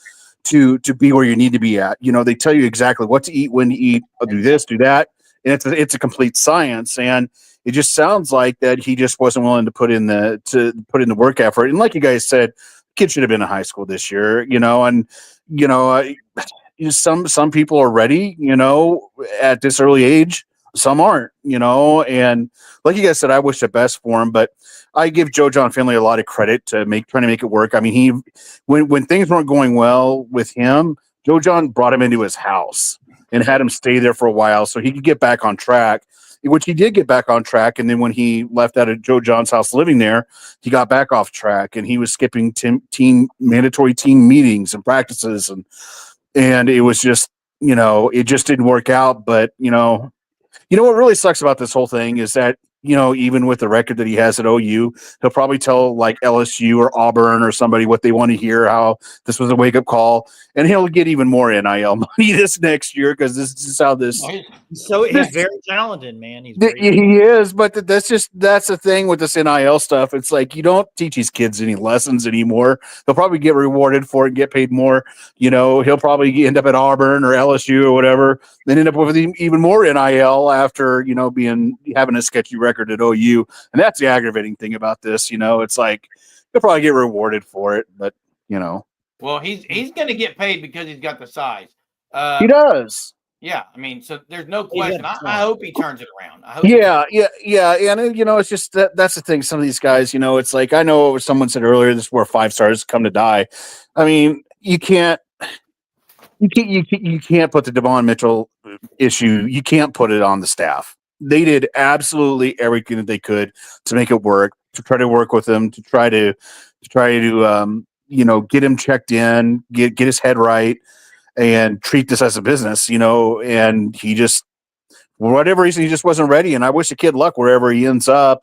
to be where you need to be at. They tell you exactly what to eat, when to eat, do this, do that. And it's a complete science. And it just sounds like that he just wasn't willing to put in the work effort. And like you guys said, kid should have been in high school this year, some people are ready, at this early age, some aren't, and like you guys said, I wish the best for him, but I give Joe John Finley a lot of credit to trying to make it work. I mean, when things weren't going well with him, Joe John brought him into his house and had him stay there for a while so he could get back on track, which he did get back on track. And then when he left out of Joe John's house living there, he got back off track and he was skipping mandatory team meetings and practices. And it was just, it just didn't work out. But, what really sucks about this whole thing is that, even with the record that he has at OU, he'll probably tell like LSU or Auburn or somebody what they want to hear, how this was a wake-up call, and he'll get even more NIL money this next year because this is how this. So he's very talented, man. He is, but that's the thing with this NIL stuff. It's like you don't teach these kids any lessons anymore. They'll probably get rewarded for it, get paid more. He'll probably end up at Auburn or LSU or whatever, then end up with even more NIL after having a sketchy record at OU. And that's the aggravating thing about this. It's like he'll probably get rewarded for it, but Well, he's going to get paid because he's got the size. He does. Yeah, I mean, so there's no question. I hope he turns it around. Yeah. And it's just that's the thing. Some of these guys, it's like, I know someone said earlier, this is where 5 stars come to die. I mean, you can't put the Devon Mitchell issue. You can't put it on the staff. They did absolutely everything that they could to make it work, to try to work with him, to try to get him checked in, get his head right, and treat this as a business, and he just, for whatever reason, he just wasn't ready. And I wish the kid luck wherever he ends up.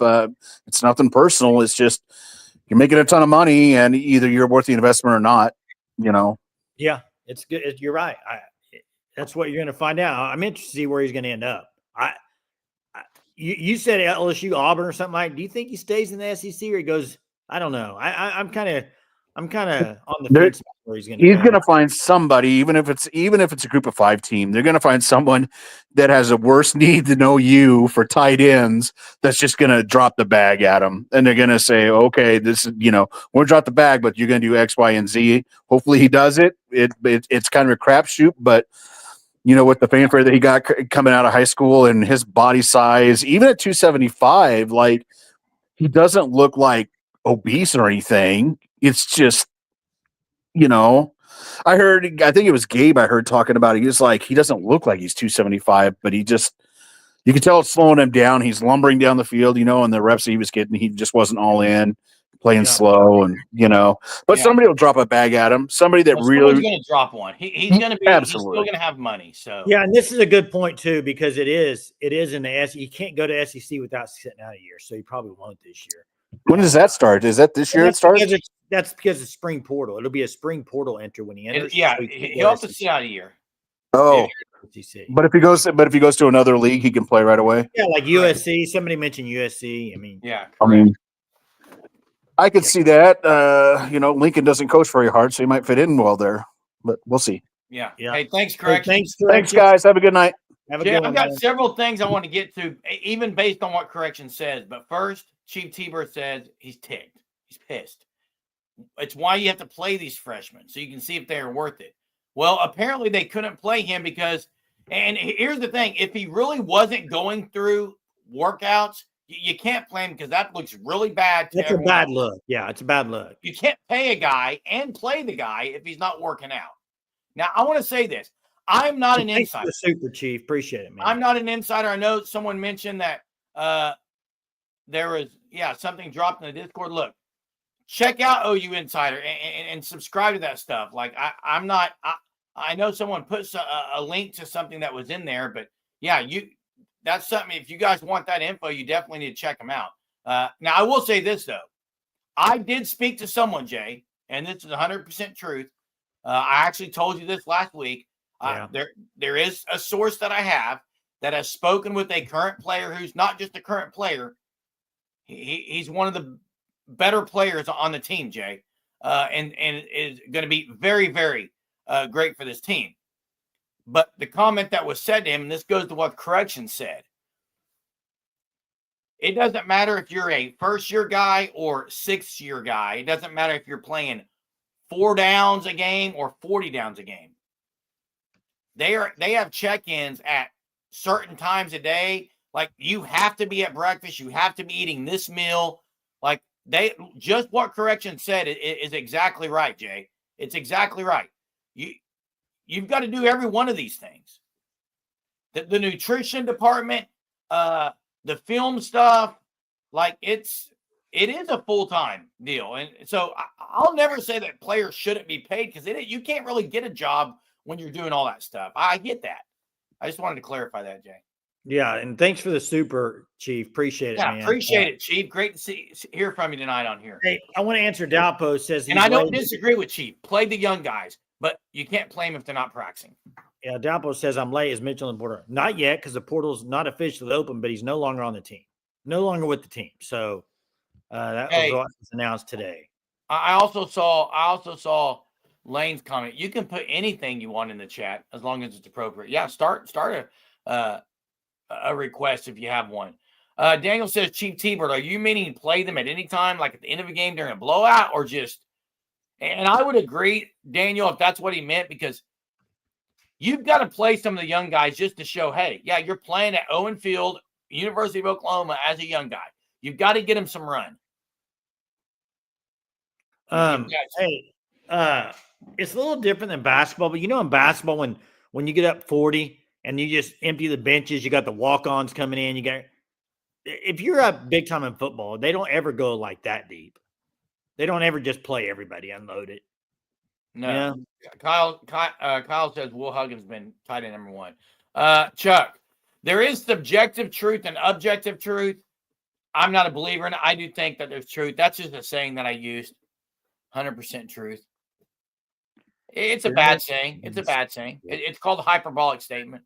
It's nothing personal. It's just, you're making a ton of money and either you're worth the investment or not, Yeah, it's good. You're right. That's what you're going to find out. I'm interested to see where he's going to end up. You said LSU, Auburn or something like, do you think he stays in the SEC or he goes, I don't know. I'm kind of on the fence where he's going to go. He's going to find somebody, even if it's a group of 5 team, they're going to find someone that has a worse need than OU for tight ends that's just going to drop the bag at him. And they're going to say, okay, this is, we'll drop the bag, but you're going to do X, Y, and Z. Hopefully he does it. It's kind of a crapshoot, but with the fanfare that he got coming out of high school and his body size, even at 275, like he doesn't look like obese or anything. It's just, I think it was Gabe I heard talking about it. He was like, he doesn't look like he's 275, but you can tell it's slowing him down. He's lumbering down the field, and the reps he was getting, he just wasn't all in, playing slow, and but somebody will drop a bag at him. Somebody that really going to drop one. He's going to be absolutely. He's still going to have money. So yeah, and this is a good point too because it is in the SEC. You can't go to SEC without sitting out a year, so you probably won't this year. When does that start? Is that this year it starts? That's because it's spring portal. It'll be a spring portal entry when he enters. He'll have to sit out a year. Oh, but if he goes to another league, he can play right away. Yeah, like USC. Somebody mentioned USC. I mean, I could see that. Lincoln doesn't coach very hard, so he might fit in well there. But we'll see. Yeah. Hey, thanks, Correction. Thanks, guys. Have a good night. I've got several things I want to get to, even based on what Correction says. But first, Chief T-Bird says he's ticked. He's pissed. It's why you have to play these freshmen so you can see if they are worth it. Well, apparently they couldn't play him because, and here's the thing, if he really wasn't going through workouts, you can't play him because that looks really bad. That's a bad look. Yeah, it's a bad look. You can't pay a guy and play the guy if he's not working out. Now, I want to say this. I'm not an insider. Super Chief. Appreciate it, man. I'm not an insider. I know someone mentioned that there was, something dropped in the Discord. Look, check out OU Insider and subscribe to that stuff. Like, I know someone puts a link to something that was in there, but that's something. If you guys want that info, you definitely need to check them out. Now, I will say this, though. I did speak to someone, Jay, and this is 100% truth. I actually told you this last week. There is a source that I have that has spoken with a current player who's not just a current player. He's one of the better players on the team, Jay, and is going to be very, very great for this team. But the comment that was said to him, and this goes to what Correction said, it doesn't matter if you're a first-year guy or sixth-year guy. It doesn't matter if you're playing 4 downs a game or 40 downs a game. They have check-ins at certain times a day. Like, you have to be at breakfast. You have to be eating this meal. Like, just what Correction said is exactly right, Jay. It's exactly right. You've got to do every one of these things. The nutrition department, the film stuff, like it is a full-time deal. And so I'll never say that players shouldn't be paid because you can't really get a job when you're doing all that stuff. I get that. I just wanted to clarify that, Jay. Yeah, and thanks for the super, Chief. Appreciate it, man. Appreciate it, Chief. Great to hear from you tonight on here. Hey, I want to answer Dalpo says, and I don't disagree with Chief. Play the young guys, but you can't play them if they're not practicing. Yeah, Dalpo says, I'm late. Is Mitchell in the portal? Not yet, because the portal's not officially open, but he's no longer on the team. No longer with the team. So that was announced today. I also saw Lane's comment. You can put anything you want in the chat as long as it's appropriate. Yeah, start a request if you have one. Daniel says, Chief T-Bird, are you meaning play them at any time, like at the end of a game during a blowout, or just? And I would agree, Daniel, if that's what he meant, because you've got to play some of the young guys just to show, hey, yeah, you're playing at Owen Field, University of Oklahoma as a young guy. You've got to get him some run. It's a little different than basketball, but in basketball, when you get up 40 and you just empty the benches, you got the walk-ons coming in. If you're up big time in football, they don't ever go like that deep. They don't ever just play everybody, unload it. No. Kyle says Will Huggins been tight end number 1. Chuck, there is subjective truth and objective truth. I'm not a believer in it. I do think that there's truth. That's just a saying that I used. 100% truth. It's a bad saying. It's a bad saying. It's called a hyperbolic statement.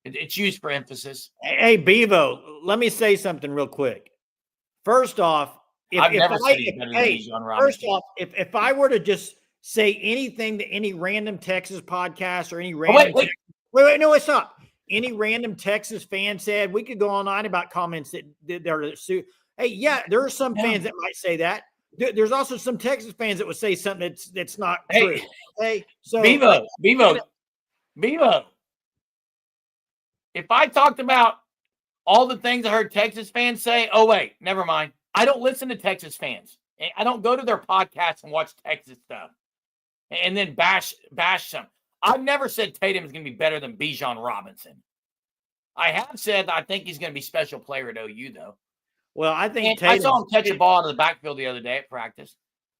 It's used for emphasis. Hey, Bevo, let me say something real quick. First off, if I were to just say anything to any random Texas podcast or any random wait, no, it's not. Any random Texas fan said, we could go all night about comments that are hey, yeah, there are some fans that might say that. There's also some Texas fans that would say something that's not true. Hey, so Bevo. If I talked about all the things I heard Texas fans say, oh wait, never mind. I don't listen to Texas fans. I don't go to their podcasts and watch Texas stuff and then bash them. I've never said Tatum is going to be better than Bijan Robinson. I have said that I think he's going to be a special player at OU, though. Well, I think I saw him catch a ball out of the backfield the other day at practice.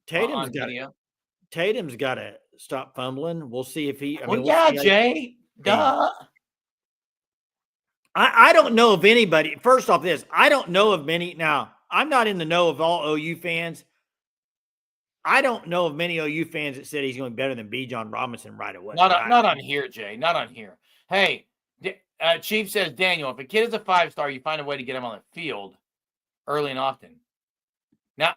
Tatum's got to stop fumbling. We'll see if he. Jay. Duh. I don't know of anybody. First off, I don't know of many. Now, I'm not in the know of all OU fans. I don't know of many OU fans that said he's going to be better than Bijan Robinson right away. Not on here, Jay. Not on here. Hey, Chief says, Daniel, if a kid is a 5-star, you find a way to get him on the field early and often. Now,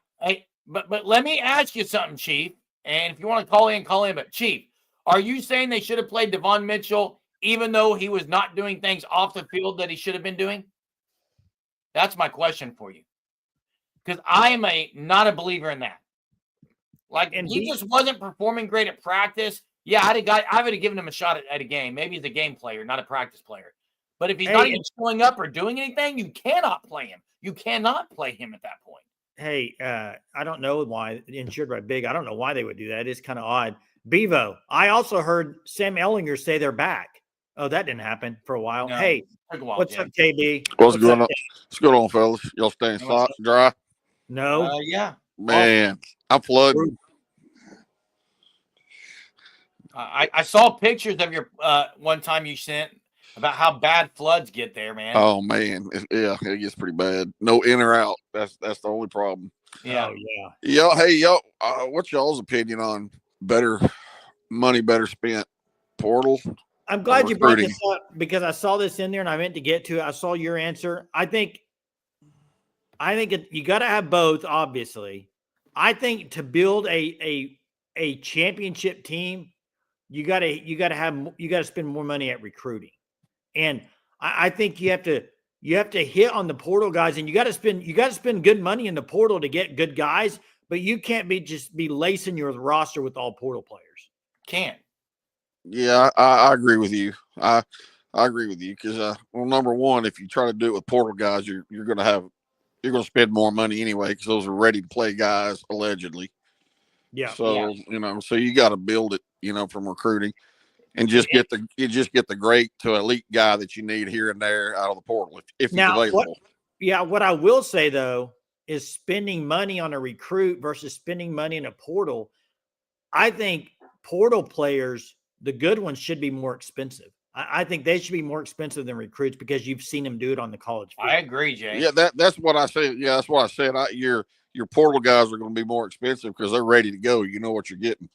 but let me ask you something, Chief. And if you want to call in. But, Chief, are you saying they should have played Devon Mitchell even though he was not doing things off the field that he should have been doing? That's my question for you. because I am not a believer in that. Like, And he just wasn't performing great at practice. Yeah, I would have given him a shot at a game. Maybe he's a game player, not a practice player. But if he's not even showing up or doing anything, you cannot play him. You cannot play him at that point. Hey, I don't know why insured by Big. I don't know why they would do that. It's kind of odd. Bevo, I also heard Sam Ellinger say they're back. Oh, that didn't happen for a while. No, Hey, took a while, what's Jay. up, KB? What's going up, on? What's going on, fellas? Y'all staying dry? No. Yeah. Man, I'm flooding. I saw pictures of your one time you sent about how bad floods get there, man. Oh man, it gets pretty bad. No in or out. That's the only problem. Yeah. Oh, yeah. Y'all, hey y'all, what's y'all's opinion on better spent portal? I'm glad you brought recruiting. this up because I saw this in there and I meant to get to it. I saw your answer. I think you got to have both, obviously. I think to build a championship team, you got to spend more money at recruiting. And I think you have to hit on the portal guys, and you got to spend good money in the portal to get good guys, but you can't be lacing your roster with all portal players. Can't. Yeah, I agree with you. I agree with you because well, number one, if you try to do it with portal guys, you're going to spend more money anyway because those are ready to play guys allegedly. Yeah. So so you got to build it, from recruiting, and just get the great to elite guy that you need here and there out of the portal if he's available. What I will say though is spending money on a recruit versus spending money in a portal. I think portal players, the good ones, should be more expensive. I think they should be more expensive than recruits because you've seen them do it on the college field. I agree, Jay. Yeah, that's what I said. Yeah, that's what I said. Your portal guys are going to be more expensive because they're ready to go. You know what you're getting.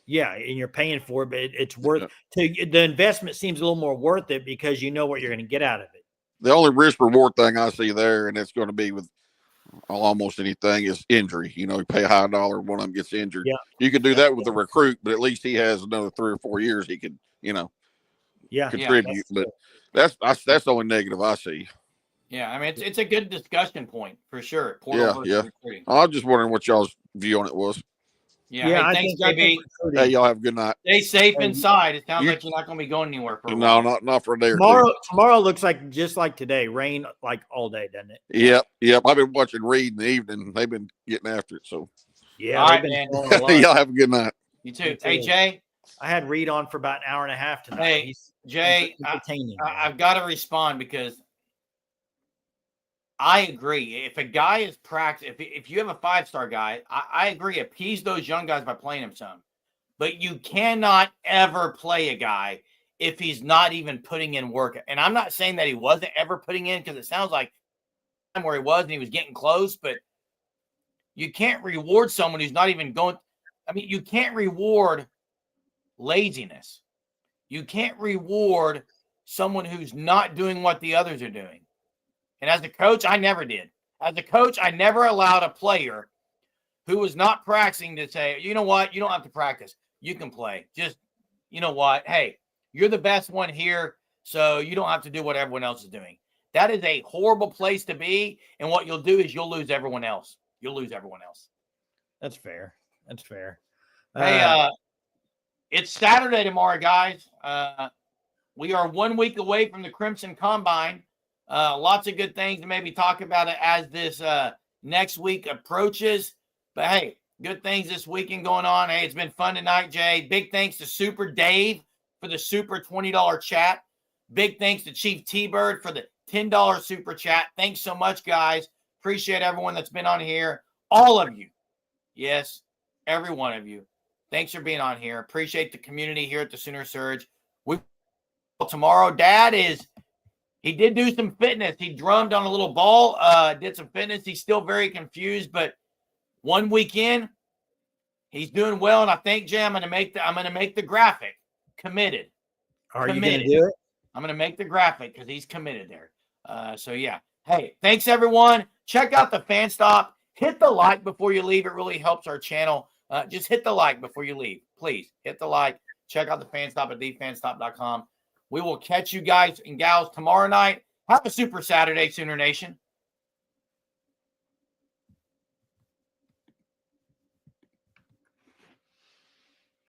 Yeah, and you're paying for it, but it's worth the investment seems a little more worth it because you know what you're going to get out of it. The only risk reward thing I see there, and it's going to be with almost anything, is injury. You pay a high dollar, one of them gets injured. Yeah. You can do that with a recruit, but at least he has another 3 or 4 years he could, contribute. But that's the only negative I see. Yeah, I mean it's a good discussion point for sure. Portal versus recruiting. I was just wondering what y'all's view on it was. Yeah, hey, thanks, JB. Hey, y'all have a good night. Stay safe inside. It sounds like you're not going to be going anywhere for a while. while. Not for a day or two. Tomorrow looks like just like today, rain like all day, doesn't it? Yep. I've been watching Reed in the evening. They've been getting after it. So yeah, all right, man. Y'all have a good night. You too. Hey, Jay. I had Reed on for about an hour and a half tonight. Hey, Jay, I've got to respond because I agree. If a guy is practiced, if you have a 5-star guy, I agree. Appease those young guys by playing him some. But you cannot ever play a guy if he's not even putting in work. And I'm not saying that he wasn't ever putting in because it sounds like where he was and he was getting close, but you can't reward someone who's not even going. I mean, you can't reward laziness. You can't reward someone who's not doing what the others are doing. And as a coach, I never did. As a coach, I never allowed a player who was not practicing to say, you know what, you don't have to practice. You can play. Just, you know what, hey, you're the best one here, so you don't have to do what everyone else is doing. That is a horrible place to be, and what you'll do is you'll lose everyone else. That's fair. Hey, it's Saturday tomorrow, guys. We are 1 week away from the Crimson Combine. Lots of good things to maybe talk about it as this next week approaches. But, hey, good things this weekend going on. Hey, it's been fun tonight, Jay. Big thanks to Super Dave for the super $20 chat. Big thanks to Chief T-Bird for the $10 super chat. Thanks so much, guys. Appreciate everyone that's been on here. All of you. Yes, every one of you. Thanks for being on here. Appreciate the community here at the Sooner Surge. Tomorrow, Dad he did do some fitness. He drummed on a little ball, did some fitness. He's still very confused, but 1 week in, he's doing well. And I think, Jay, I'm going to make the graphic. Committed. Are you going to do it? I'm going to make the graphic because he's committed there. So yeah. Hey, thanks everyone. Check out the Fan Stop. Hit the like before you leave. It really helps our channel. Just hit the like before you leave. Please hit the like. Check out the Fan Stop at thefanstop.com. We will catch you guys and gals tomorrow night. Have a super Saturday, Sooner Nation.